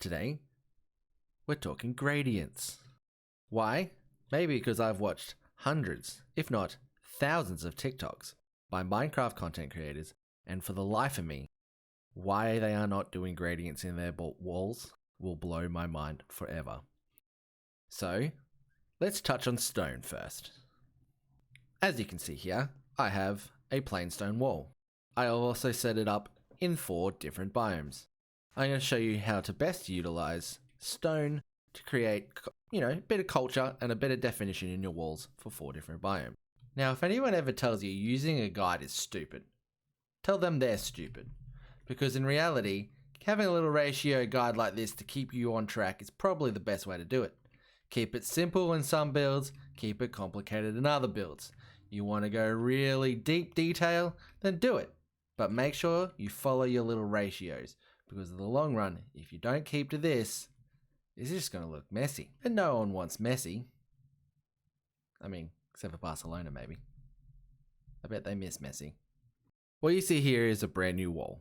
Today, we're talking gradients. Why? Maybe because I've watched hundreds, if not thousands of TikToks by Minecraft content creators, and for the life of me, why they are not doing gradients in their walls will blow my mind forever. So, let's touch on stone first. As you can see here, I have a plain stone wall. I also set it up in 4 different biomes. I'm going to show you how to best utilize stone to create, a bit of culture and a bit of definition in your walls for 4 different biomes. Now, if anyone ever tells you using a guide is stupid, tell them they're stupid. Because in reality, having a little ratio guide like this to keep you on track is probably the best way to do it. Keep it simple in some builds, keep it complicated in other builds. You want to go really deep detail, then do it. But make sure you follow your little ratios, because in the long run, if you don't keep to this, it's just going to look messy. And no one wants messy. I mean, except for Barcelona maybe. I bet they miss Messi. What you see here is a brand new wall.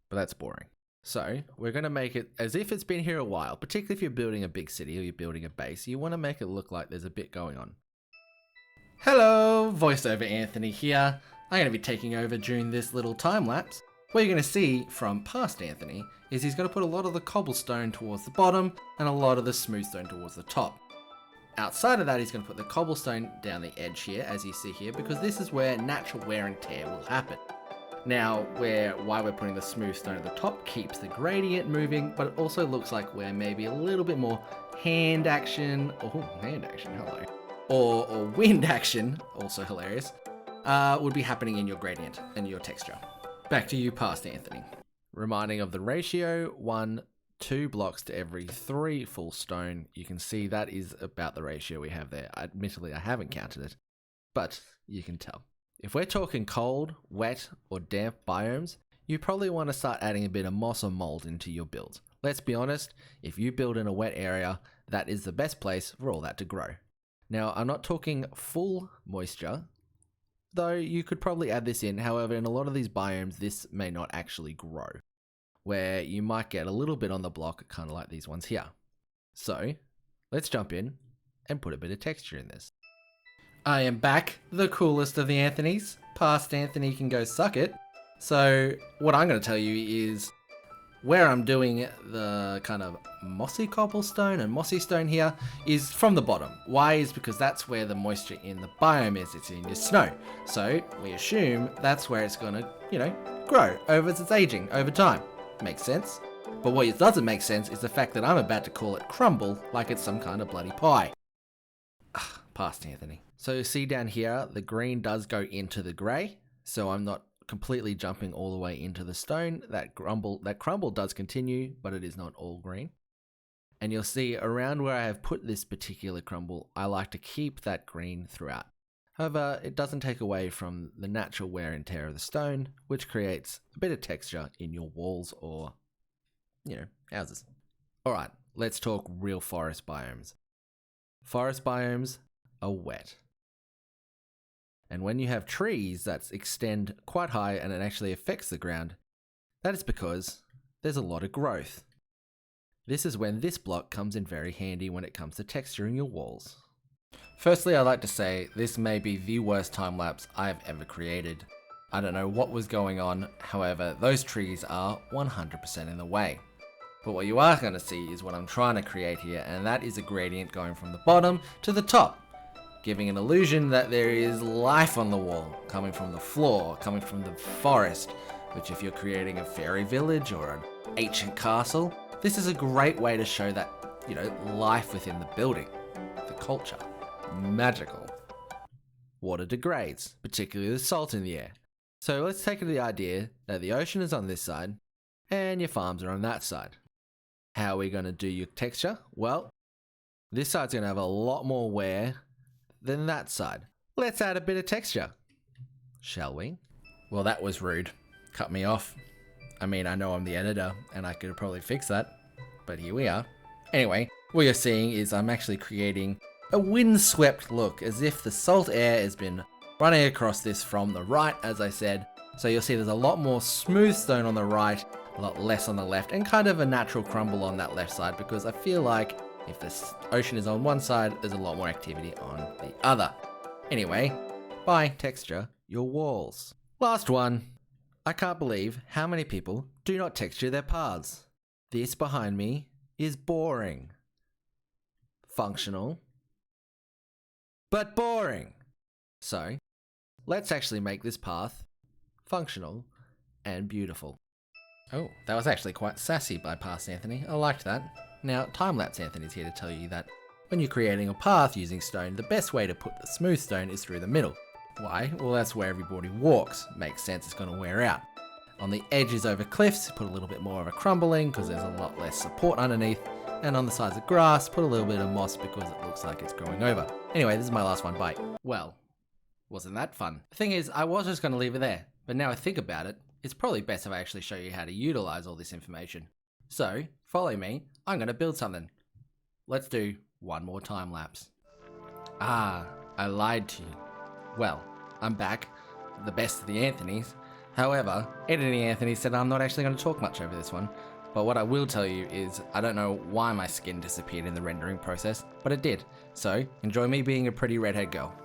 But that's boring. So, we're going to make it as if it's been here a while, particularly if you're building a big city or you're building a base. You want to make it look like there's a bit going on. Hello, voiceover Anthony here. I'm going to be taking over during this little time lapse. What you're going to see from past Anthony is he's going to put a lot of the cobblestone towards the bottom and a lot of the smooth stone towards the top. Outside of that, he's going to put the cobblestone down the edge here, as you see here, because this is where natural wear and tear will happen. Now, why we're putting the smooth stone at the top keeps the gradient moving, but it also looks like where maybe a little bit more hand action, hello, or wind action, also hilarious, would be happening in your gradient and your texture. Back to you, past Anthony. Reminding of the ratio, 2 blocks to every 3 full stone. You can see that is about the ratio we have there. Admittedly, I haven't counted it, but you can tell. If we're talking cold, wet, or damp biomes, you probably want to start adding a bit of moss or mold into your build. Let's be honest, if you build in a wet area, that is the best place for all that to grow. Now, I'm not talking full moisture, though you could probably add this in. However, in a lot of these biomes, this may not actually grow, where you might get a little bit on the block, kind of like these ones here. So, let's jump in and put a bit of texture in this. I am back, the coolest of the Anthonys. Past Anthony can go suck it. So what I'm going to tell you is where I'm doing the kind of mossy cobblestone and mossy stone here is from the bottom. Why? Is because that's where the moisture in the biome is. It's in your snow. So we assume that's where it's going to, grow over its aging over time. Makes sense. But what doesn't make sense is the fact that I'm about to call it crumble like it's some kind of bloody pie. Past Anthony. So you see down here, the green does go into the grey, so I'm not completely jumping all the way into the stone. That crumble does continue, but it is not all green. And you'll see around where I have put this particular crumble, I like to keep that green throughout. However, it doesn't take away from the natural wear and tear of the stone, which creates a bit of texture in your walls or, houses. Alright, let's talk real forest biomes. Forest biomes are wet. And when you have trees that extend quite high and it actually affects the ground, that is because there's a lot of growth. This is when this block comes in very handy when it comes to texturing your walls. Firstly, I'd like to say this may be the worst time lapse I've ever created. I don't know what was going on, however, those trees are 100% in the way. But what you are going to see is what I'm trying to create here, and that is a gradient going from the bottom to the top, giving an illusion that there is life on the wall, coming from the floor, coming from the forest, which if you're creating a fairy village or an ancient castle, this is a great way to show that, life within the building, the culture, magical. Water degrades, particularly the salt in the air. So let's take the idea that the ocean is on this side and your farms are on that side. How are we going to do your texture? Well, this side's going to have a lot more wear than that side. Let's add a bit of texture, shall we? Well, that was rude. Cut me off. I mean, I know I'm the editor and I could probably fix that, but here we are. Anyway, what you're seeing is I'm actually creating a windswept look, as if the salt air has been running across this from the right, as I said. So you'll see there's a lot more smooth stone on the right, a a lot less on the left, and kind of a natural crumble on that left side, because I feel like if the ocean is on one side, there's a lot more activity on the other. Anyway, by texture your walls. Last one. I can't believe how many people do not texture their paths. This behind me is boring. Functional, but boring. So, let's actually make this path functional and beautiful. Oh, that was actually quite sassy by Past Anthony. I liked that. Now, Time-Lapse Anthony's here to tell you that when you're creating a path using stone, the best way to put the smooth stone is through the middle. Why? Well, that's where everybody walks. Makes sense, it's going to wear out. On the edges over cliffs, put a little bit more of a crumbling because there's a lot less support underneath. And on the sides of grass, put a little bit of moss because it looks like it's growing over. Anyway, this is my last one. Bye. Well, wasn't that fun? The thing is, I was just going to leave it there. But now I think about it, it's probably best if I actually show you how to utilize all this information. So, follow me. I'm going to build something. Let's do one more time lapse. Ah, I lied to you. Well, I'm back. The best of the Anthonys. However, Editing Anthony said I'm not actually going to talk much over this one. But what I will tell you is I don't know why my skin disappeared in the rendering process, but it did. So, enjoy me being a pretty redhead girl.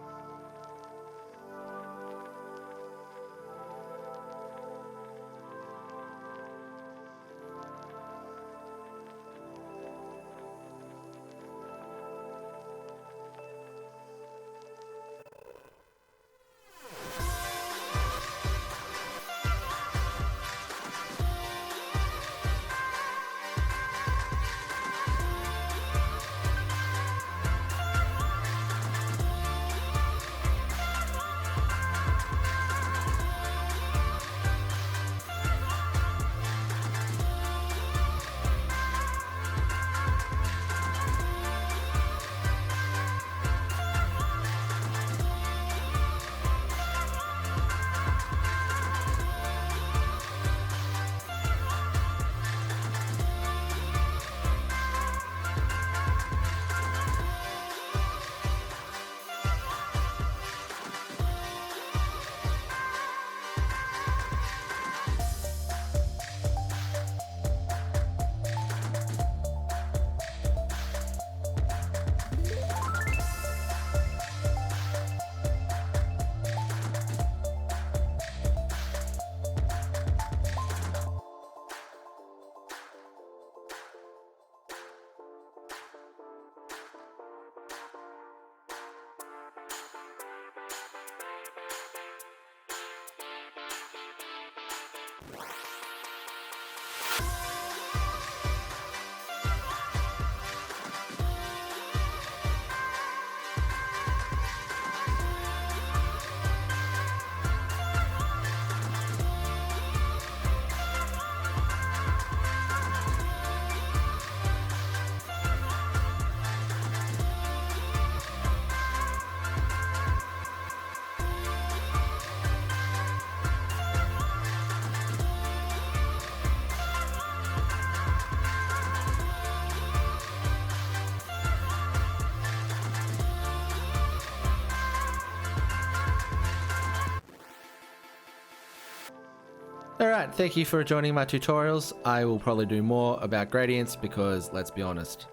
Alright, thank you for joining my tutorials. I will probably do more about gradients because, let's be honest,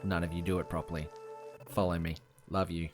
none of you do it properly. Follow me. Love you.